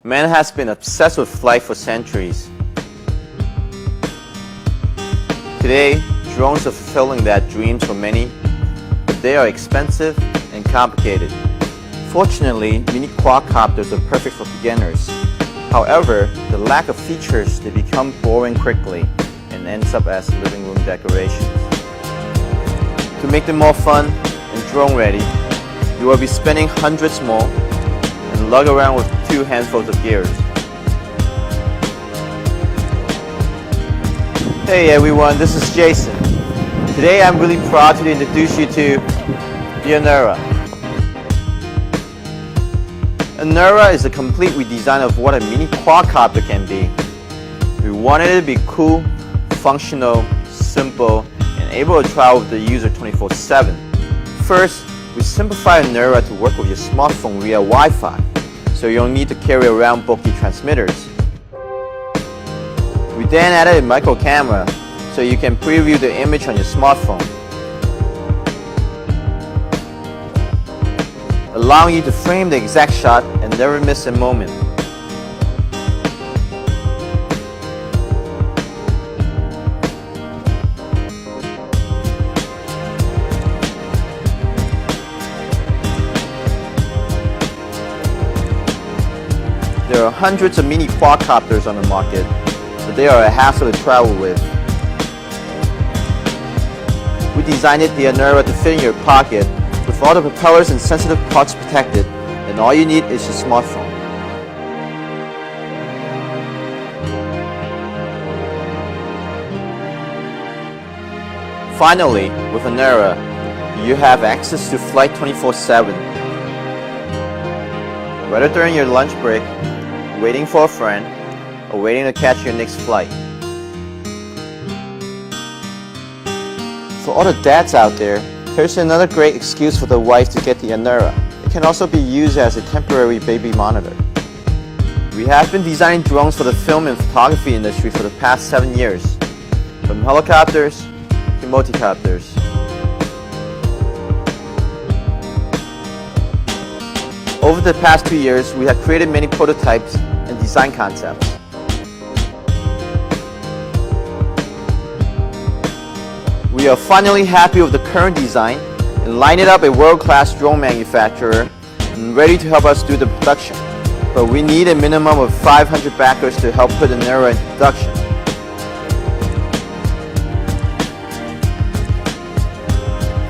Man has been obsessed with flight for centuries. Today, drones are fulfilling that dream for many, but they are expensive and complicated. Fortunately, mini quadcopters are perfect for beginners. However, the lack of features, they become boring quickly and ends up as living room decorations. To make them more fun and drone ready, you will be spending hundreds more and lug around with 2 handfuls of gears. Hey everyone, this is Jason. Today I'm really proud to introduce you to the Anura. Anura is a complete redesign of what a mini quadcopter can be. We wanted it to be cool, functional, simple, and able to travel with the user 24/7. First, we simplify Anura to work with your smartphone via Wi-Fi, so you don't need to carry around bulky transmitters. We then added a micro camera, so you can preview the image on your smartphone, allowing you to frame the exact shot and never miss a moment. There are hundreds of mini quadcopters on the market, but they are a hassle to travel with. We designed the Anura to fit in your pocket with all the propellers and sensitive parts protected, and all you need is your smartphone. Finally, with Anura, you have access to flight 24/7. Whether during your lunch break, waiting for a friend, or waiting to catch your next flight. For all the dads out there, here's another great excuse for the wife to get the Anura. It can also be used as a temporary baby monitor. We have been designing drones for the film and photography industry for the past 7 years, from helicopters to multicopters. Over the past 2 years, we have created many prototypes and design concepts. We are finally happy with the current design and lined up a world-class drone manufacturer and ready to help us do the production. But we need a minimum of 500 backers to help put Anura into production.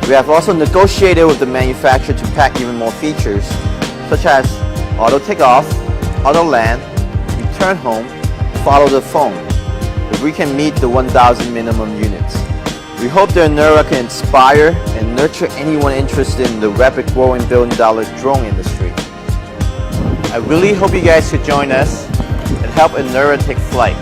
We have also negotiated with the manufacturer to pack even more features, such as auto takeoff, auto land, return home, follow the phone, if we can meet the 1,000 minimum units. We hope the Anura can inspire and nurture anyone interested in the rapid growing billion-dollar drone industry. I really hope you guys could join us and help Anura take flight.